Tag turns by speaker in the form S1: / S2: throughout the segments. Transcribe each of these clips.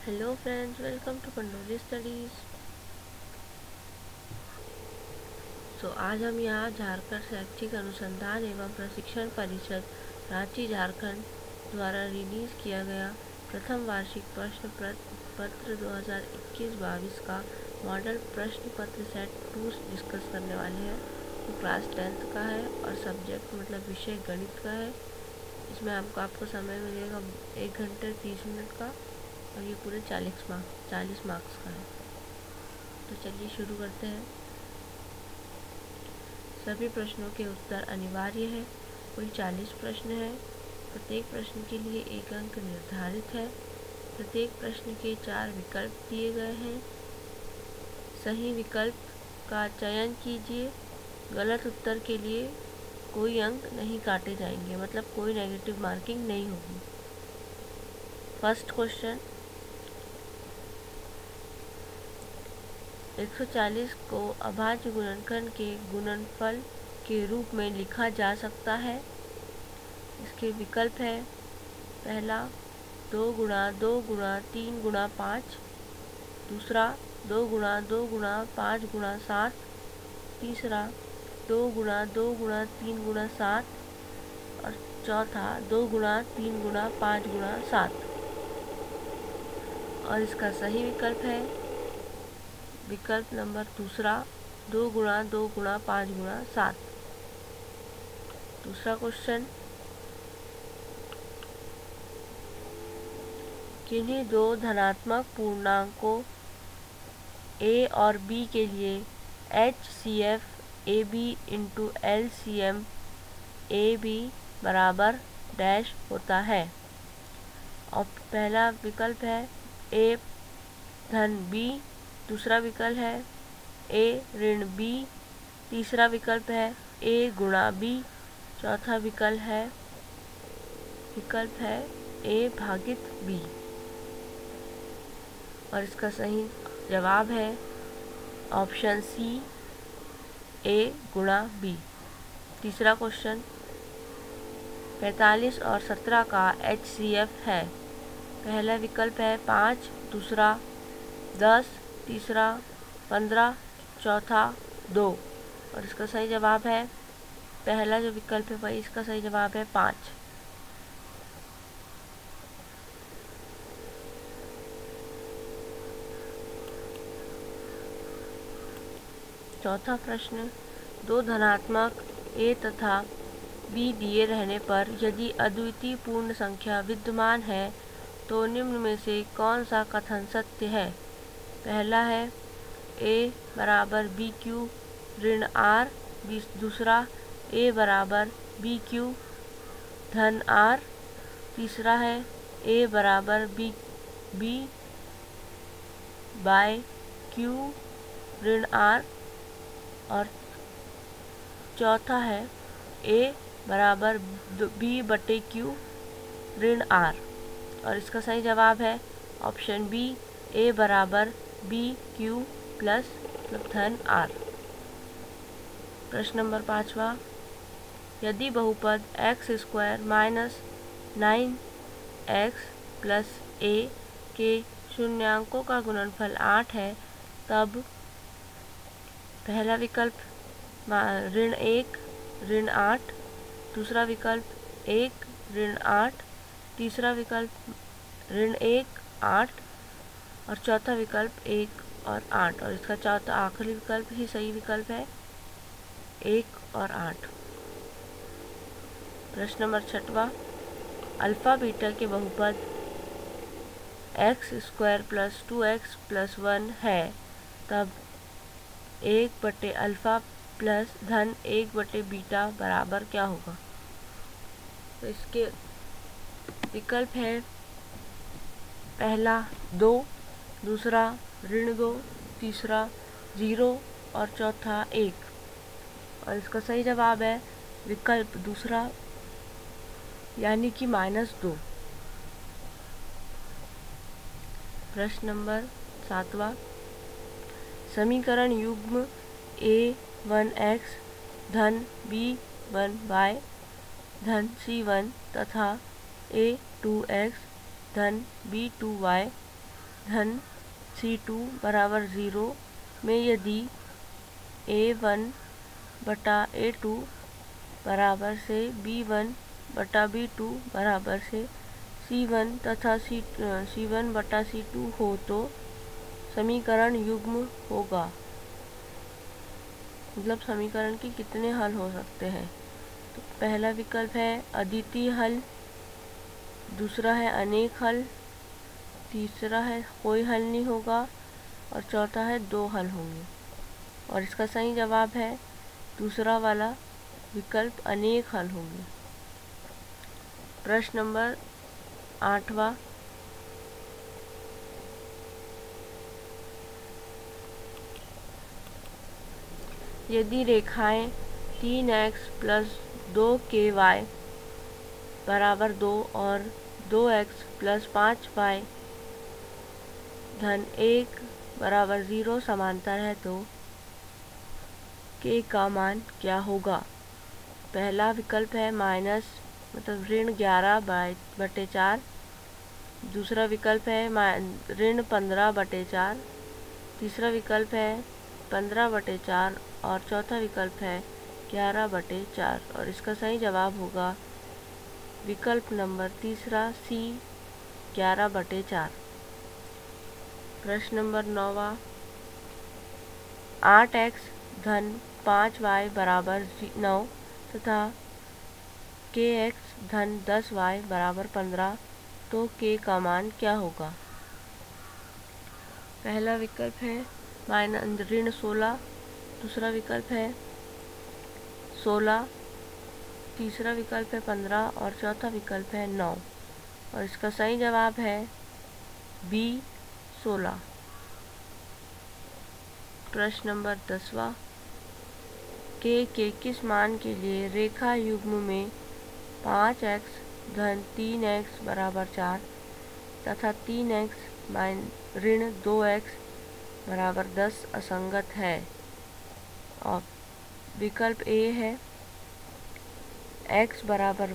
S1: Hello friends, welcome to Pandoli studies. आज हम यहाँ झारखंड शैक्षिक अनुसंधान एवं प्रशिक्षण परिषद रांची झारखंड द्वारा रिलीज़ किया गया प्रथम वार्षिक प्रश्न पत्र 2021-22 का मॉडल प्रश्न पत्र सेट 2 डिस्कस करने वाले हैं। जो क्लास 10th का है और सब्जेक्ट मतलब विषय गणित का है। इसमें आपको समय मिलेगा 1 घंटे 30 मिनट का और ये पूरे 40 मार्क्स का है। तो चलिए शुरू करते हैं। सभी प्रश्नों के उत्तर अनिवार्य है। कुल 40 प्रश्न हैं। प्रत्येक प्रश्न के लिए 1 अंक निर्धारित है। प्रत्येक प्रश्न के 4 विकल्प दिए गए हैं। सही विकल्प का चयन कीजिए। गलत उत्तर के लिए कोई अंक नहीं काटे जाएंगे, मतलब कोई नेगेटिव मार्किंग नहीं होगी। फर्स्ट क्वेश्चन, 140 को अभाज्य गुणनखंड के गुणनफल के रूप में लिखा जा सकता है। इसके विकल्प है, पहला 2 गुणा 2 गुणा 3 गुणा 5, दूसरा 2 गुणा 2 गुणा 5 गुणा 7, तीसरा 2 गुणा 2 गुणा 3 गुणा 7 और चौथा 2 गुणा 3 गुणा 5 गुणा 7। और इसका सही विकल्प है विकल्प नंबर दूसरा 2 गुणा 2 गुणा 5 गुणा 7। दूसरा क्वेश्चन, किन्हीं दो धनात्मक पूर्णांकों a और b के लिए HCF AB into LCM AB बराबर डैश होता है। और पहला विकल्प है a धन b, दूसरा विकल्प है a ऋण b, तीसरा विकल्प है a गुणा b, चौथा विकल्प है a भागित b। और इसका सही जवाब है ऑप्शन सी, a गुणा b। तीसरा क्वेश्चन, 45 और 17 का HCF है। पहला विकल्प है 5, दूसरा 10, तीसरा 15, चौथा 2। और इसका सही जवाब है पहला जो विकल्प है वही इसका सही जवाब है 5। चौथा प्रश्न, दो धनात्मक a तथा b दिए रहने पर यदि अद्वितीय पूर्ण संख्या विद्यमान है तो निम्न में से कौन सा कथन सत्य है। पहला है a बराबर बी क्यू ऋण r, दूसरा a बराबर बी क्यू धन r, तीसरा है a बराबर बी बाय क्यू ऋण r और चौथा है a बराबर b बटे क्यू ऋण r। और इसका सही जवाब है ऑप्शन बी, a बराबर बी क्यू प्लस धन r। प्रश्न नंबर 5वां, यदि बहुपद x square minus 9x plus a के शून्यांकों का गुणनफल 8 है तब पहला विकल्प ऋण 1 ऋण 8, दूसरा विकल्प 1 ऋण 8, तीसरा विकल्प ऋण 1 8 और चौथा विकल्प 1 और 8। और इसका चौथा आखिरी विकल्प ही सही विकल्प है 1 और 8। प्रश्न नंबर 6वां, अल्फा बीटा के बहुपद x square plus 2x plus 1 है तब 1 बटे अल्फा प्लस धन 1 बटे बीटा बराबर क्या होगा। तो इसके विकल्प है, पहला 2, दूसरा ऋण 2, तीसरा 0 और चौथा 1। और इसका सही जवाब है विकल्प दूसरा यानी कि -2। प्रश्न नंबर 7वां, समीकरण युग्म a1x धन b1y धन c1 तथा a2x धन b2y धन C2 बराबर 0 में यदि A1 बटा A2 बराबर से B1 बटा B2 बराबर से C1 तथा C1 बटा C2 हो तो समीकरण युग्म होगा। मतलब समीकरण के कितने हल हो सकते हैं। तो पहला विकल्प है अद्वितीय हल, दूसरा है अनेक हल, तीसरा है कोई हल नहीं होगा और चौथा है 2 हल होंगे। और इसका सही जवाब है दूसरा वाला विकल्प, अनेक हल होंगे। प्रश्न नंबर 8वां, यदि रेखाएं 3x प्लस 2ky बराबर 2 और 2x प्लस 5y धन 1 बराबर 0 समांतर है तो k का मान क्या होगा। पहला विकल्प है माइनस मतलब ऋण 11/4, दूसरा विकल्प है ऋण 15/4, तीसरा विकल्प है 15/4 और चौथा विकल्प है 11/4। और इसका सही जवाब होगा विकल्प नंबर तीसरा C 11/4। प्रश्न नंबर 9वां, 8x धन 5y बराबर 9 तथा kx धन 10y बराबर 15 तो k का मान क्या होगा। पहला विकल्प है ऋण 16, दूसरा विकल्प है 16, तीसरा विकल्प है 15 और चौथा विकल्प है 9। और इसका सही जवाब है B 16। प्रश्न नंबर 10वां, के किस मान के लिए रेखा युग्म में 5x धन 3x बराबर 4 तथा 3x ऋण 2x बराबर 10 असंगत है। और विकल्प A है x बराबर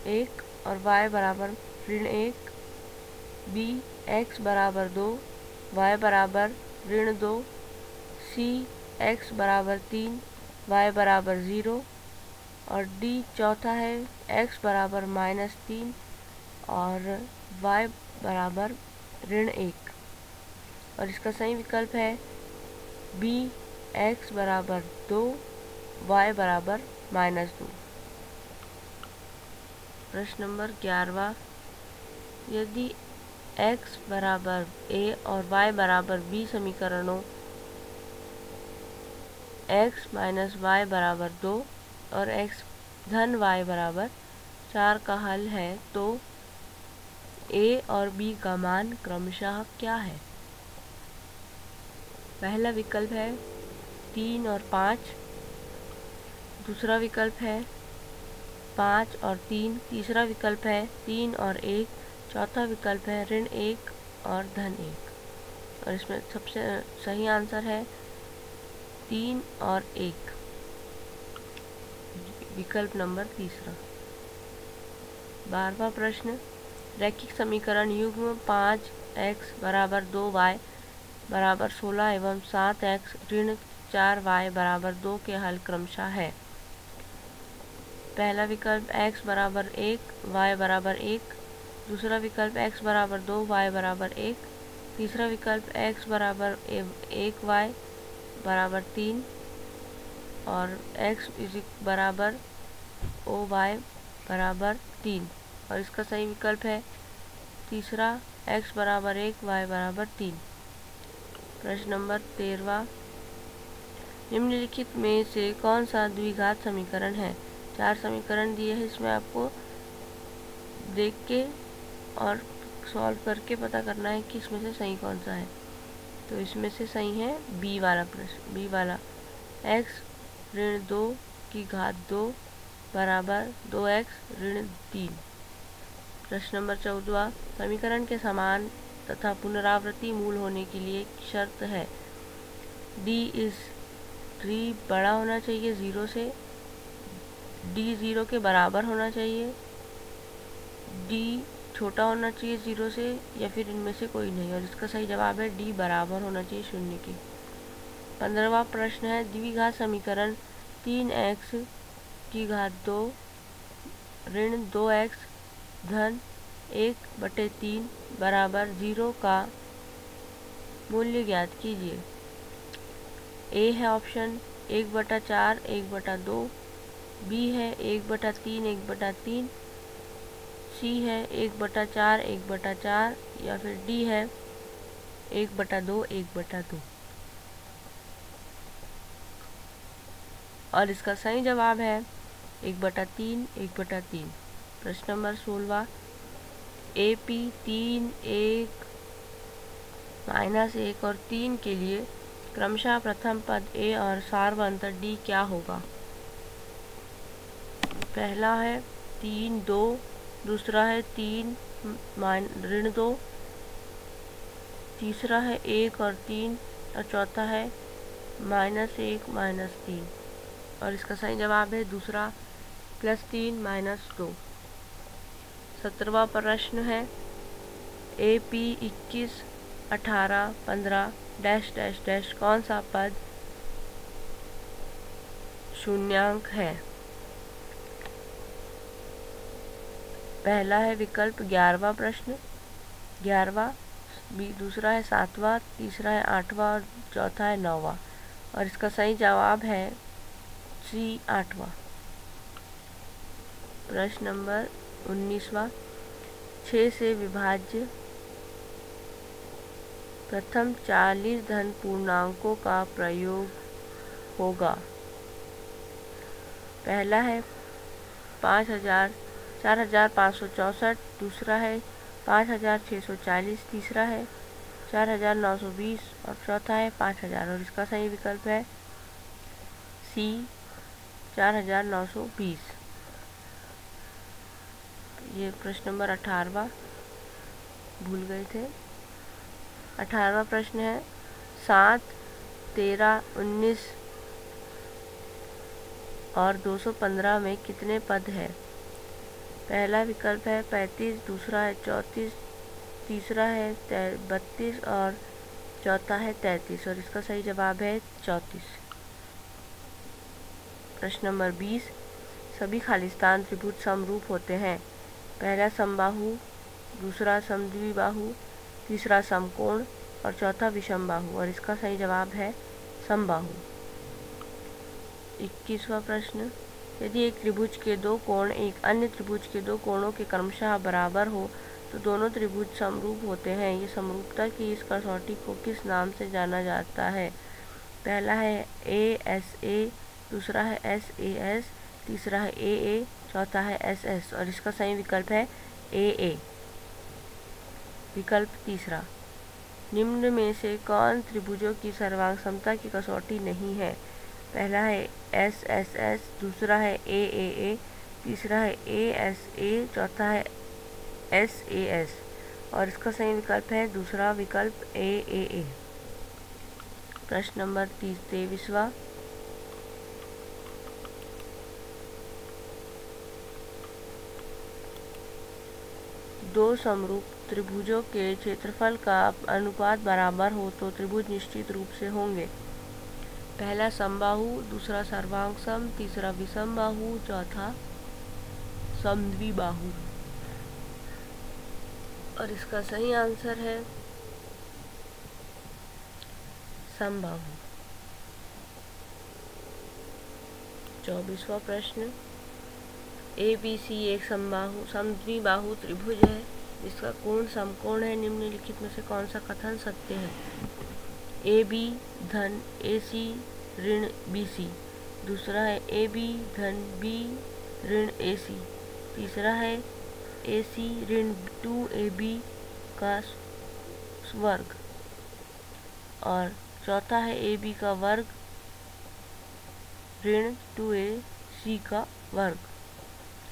S1: 1 और y बराबर ऋण 1, B x बराबर 2, y बराबर ऋण 2, C x बराबर 3, y बराबर 0 और D चौथा है x बराबर -3 और y बराबर ऋण 1। और इसका सही विकल्प है B x बराबर 2, y बराबर -2। प्रश्न नंबर 11वां, यदि x बराबर a और y बराबर b समीकरणों x माइनस y बराबर 2 और x धन y बराबर 4 का हल है तो a और b का मान क्रमशः क्या है। पहला विकल्प है 3 और 5, दूसरा विकल्प है 5 और 3, तीसरा विकल्प है 3 और 1, चौथा विकल्प है ऋण 1 और धन 1। और इसमें सबसे सही आंसर है 3 और 1, विकल्प नंबर तीसरा। 12वां प्रश्न, रैखिक समीकरण युग्म 5x बराबर 2y बराबर 16 एवं 7x ऋण 4y बराबर 2 के हल क्रमशः है। पहला विकल्प x बराबर 1, y बराबर 1, दूसरा विकल्प x बराबर 2, y बराबर 1, तीसरा विकल्प x बराबर 1, y बराबर 3 और x बराबर y बराबर 3। और इसका सही विकल्प है तीसरा x बराबर 1, y बराबर 3। प्रश्न नंबर 13वां, निम्नलिखित में से कौन सा द्विघात समीकरण है। 4 समीकरण दिए हैं, इसमें आपको देख के और सॉल्व करके पता करना है कि इसमें से सही कौन सा है। तो इसमें से सही है बी वाला प्रश्न, बी वाला x ऋण 2 की घात 2 बराबर 2x ऋण 3। प्रश्न नंबर 14वां, समीकरण के समान तथा पुनरावृत्ति मूल होने के लिए शर्त है D बड़ा होना चाहिए 0 से, D 0 के बराबर होना चाहिए, D छोटा होना चाहिए 0 से या फिर इनमें से कोई नहीं, और इसका सही जवाब है डी, बराबर होना चाहिए 0 के। 15वां प्रश्न है द्विघात समीकरण 3x की घात 2 ऋण 2x धन 1/3 बराबर 0 का मूल्य ज्ञात कीजिए। ए है ऑप्शन 1/4 1/2, बी है 1/3 1/3, सी है 1/4 1/4 या फिर डी है 1/2 1/2। और इसका सही जवाब है 1/3 1/3। प्रश्न नंबर 16 AP 3 1 -1 और 3 के लिए क्रमशः प्रथम पद A और सार्वअंतर D क्या होगा। पहला है 3 2, दूसरा है 3 ऋण 2, तीसरा है 1 और 3 और चौथा है -1 -3। और इसका सही जवाब है दूसरा +3 -2। 17वां प्रश्न है AP 21 18 15 डैश डैश डैश कौन सा पद शून्यांक है। पहला है विकल्प 11वां प्रश्न 11वां, दूसरा है 7वां, तीसरा है 8वां और चौथा है 9वां। और इसका सही जवाब है सी 8वां। प्रश्न नंबर 19वां 6 से विभाज्य प्रथम 40 धन पूर्णांकों का प्रयोग होगा। पहला है 4564, दूसरा है 5640, तीसरा है 4920 और चौथा है 5000। और इसका सही विकल्प है सी 4920। ये प्रश्न नंबर 18वां भूल गए थे। 18वां प्रश्न है 7 13 19 और 215 में कितने पद है। पहला विकल्प है 35, दूसरा है 34, तीसरा है 32 और चौथा है 33। और इसका सही जवाब है 34। प्रश्न नंबर 20 सभी खालिस्तान त्रिभुज समरूप होते हैं। पहला समबाहु, दूसरा समद्विबाहु, तीसरा समकोण और चौथा विषमबाहु। और इसका सही जवाब है समबाहु। 21वां प्रश्न यदि एक त्रिभुज के दो कोण एक अन्य त्रिभुज के दो कोणों के क्रमशः बराबर हो तो दोनों त्रिभुज समरूप होते हैं। ये समरूपता की इस कसौटी को किस नाम से जाना जाता है। पहला है ASA, दूसरा है SAS, तीसरा है AA, चौथा है SS। और इसका सही विकल्प है AA। विकल्प तीसरा निम्न में से कौन त्रिभुजों की सर्वांग समता की कसौटी नहीं है। पहला है SSS, दूसरा है AAA, तीसरा है ASA, चौथा है SAS। और इसका सही विकल्प है दूसरा विकल्प AAA। प्रश्न नंबर 23वां दो समरूप त्रिभुजों के क्षेत्रफल का अनुपात बराबर हो तो त्रिभुज निश्चित रूप से होंगे। पहला समबाहु, दूसरा सर्वांग सम, तीसरा विषमबाहु, चौथा समद्विबाहु। और इसका सही आंसर है समबाहु। 24वां प्रश्न ABC एक समद्विबाहु त्रिभुज है जिसका कोण समकोण है। निम्नलिखित में से कौन सा कथन सत्य है। AB धन AC ऋण BC, दूसरा है AB धन B ऋण AC, तीसरा है AC ऋण 2AB का वर्ग और चौथा है AB का वर्ग ऋण 2AC का वर्ग।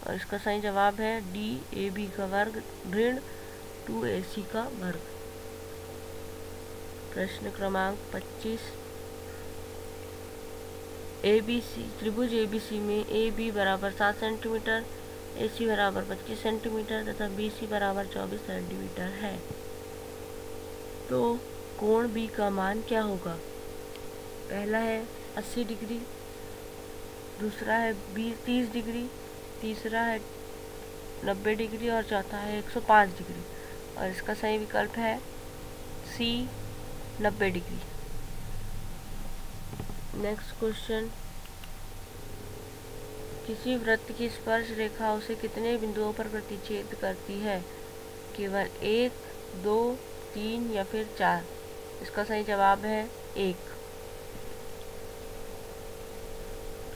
S1: और इसका सही जवाब है D AB का वर्ग ऋण 2AC का वर्ग। प्रश्न क्रमांक 25 ABC त्रिभुज ABC में AB बराबर 7 सेंटीमीटर, AC बराबर 25 सेंटीमीटर तथा BC बराबर 24 सेंटीमीटर है। तो कोण B का मान क्या होगा? पहला है 80 डिग्री, दूसरा है 30 डिग्री, तीसरा है 90 डिग्री और चौथा है 105 डिग्री। और इसका सही विकल्प है C 90 डिग्री। नेक्स्ट क्वेश्चन, किसी वृत्त की स्पर्श रेखा उसे कितने बिंदुओं पर प्रतिच्छेद करती है? केवल 1, 2, 3 या फिर 4? इसका सही जवाब है 1।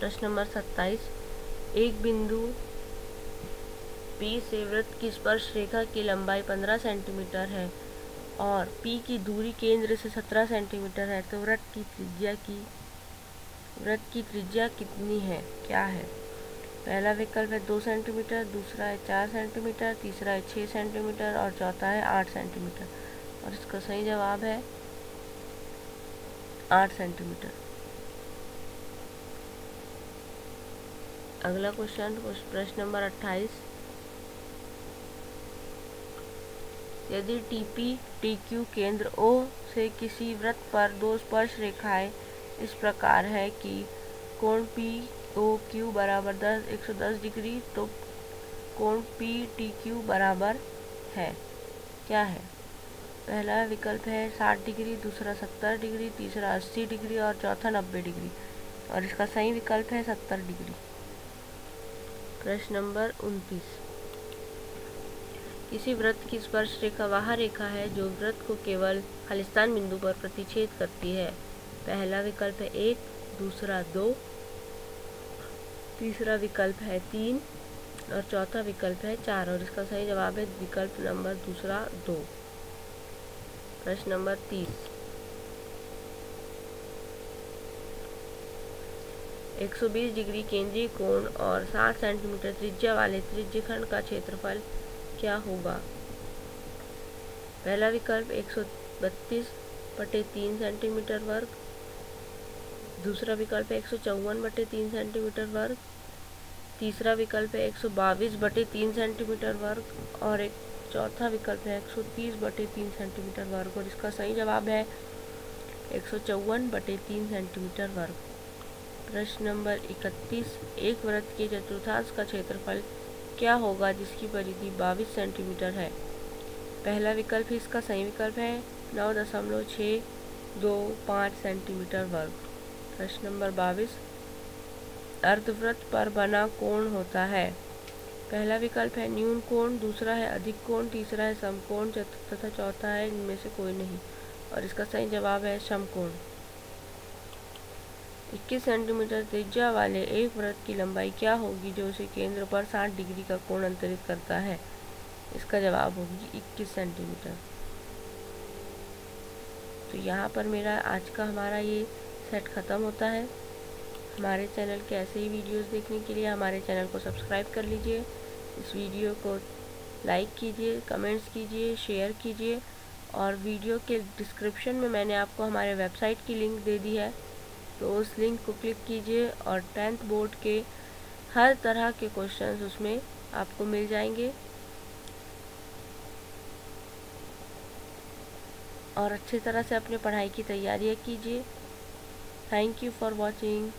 S1: प्रश्न नंबर 27, एक बिंदु P से वृत्त की स्पर्श रेखा की लंबाई 15 सेंटीमीटर है और P की दूरी केंद्र से 17 सेंटीमीटर है, तो वृत्त की त्रिज्या कितनी है? क्या है? पहला विकल्प है 2 सेंटीमीटर, दूसरा है 4 सेंटीमीटर, तीसरा है 6 सेंटीमीटर और चौथा है 8 सेंटीमीटर। और इसका सही जवाब है 8 सेंटीमीटर। अगला क्वेश्चन, प्रश्न नंबर 28, यदि TP TQ केंद्र O से किसी वृत्त पर दो स्पर्श रेखाएं इस प्रकार है कि कोण POQ बराबर 110 डिग्री, तो कोण PTQ बराबर है, क्या है? पहला विकल्प है 60 डिग्री, दूसरा 70 डिग्री, तीसरा 80 डिग्री और चौथा 90 डिग्री। और इसका सही विकल्प है 70 डिग्री। प्रश्न नंबर 29, किसी वृत्त की स्पर्श रेखा वह रेखा है जो वृत्त को केवल खालिस्तान बिंदु पर प्रतिच्छेद करती है। पहला विकल्प है 1, दूसरा 2, तीसरा विकल्प है 3 और चौथा विकल्प है 4। और इसका सही जवाब है विकल्प नंबर दूसरा 2। प्रश्न नंबर 30, 120 डिग्री केंद्रीय कोण और 60 सेंटीमीटर त्रिज्या वाले त्रिज्यखंड का क्षेत्रफल क्या होगा? पहला विकल्प 132/3 सेंटीमीटर वर्ग, दूसरा विकल्प है 154/3 सेंटीमीटर वर्ग, तीसरा विकल्प है 122/3 सेंटीमीटर वर्ग और एक चौथा विकल्प है 130/3 सेंटीमीटर वर्ग। और इसका सही जवाब है 154/3 सेंटीमीटर वर्ग। प्रश्न नंबर 31, एक वृत्त के चतुर्थांश का क्षेत्रफल क्या होगा जिसकी परिधि 22 सेंटीमीटर है? पहला विकल्प इसका सही विकल्प है 9.625 सेंटीमीटर वर्ग। प्रश्न नंबर 22, अर्धवृत्त पर बना कोण होता है। पहला विकल्प है न्यून कोण, दूसरा है अधिक कोण, तीसरा है समकोण तथा चौथा है इनमें से कोई नहीं। और इसका सही जवाब है समकोण। 21 सेंटीमीटर त्रिज्या वाले एक वृत्त की लंबाई क्या होगी जो उसे केंद्र पर 60 डिग्री का कोण अंतरित करता है? इसका जवाब होगी 21 सेंटीमीटर। तो यहाँ पर मेरा आज का हमारा ये सेट ख़त्म होता है। हमारे चैनल के ऐसे ही वीडियोस देखने के लिए हमारे चैनल को सब्सक्राइब कर लीजिए, इस वीडियो को लाइक कीजिए, कमेंट्स कीजिए, शेयर कीजिए। और वीडियो के डिस्क्रिप्शन में मैंने आपको हमारे वेबसाइट की लिंक दे दी है, तो उस लिंक को क्लिक कीजिए और 10th बोर्ड के हर तरह के क्वेश्चंस उसमें आपको मिल जाएंगे। और अच्छी तरह से अपनी पढ़ाई की तैयारियां कीजिए। Thank you for watching.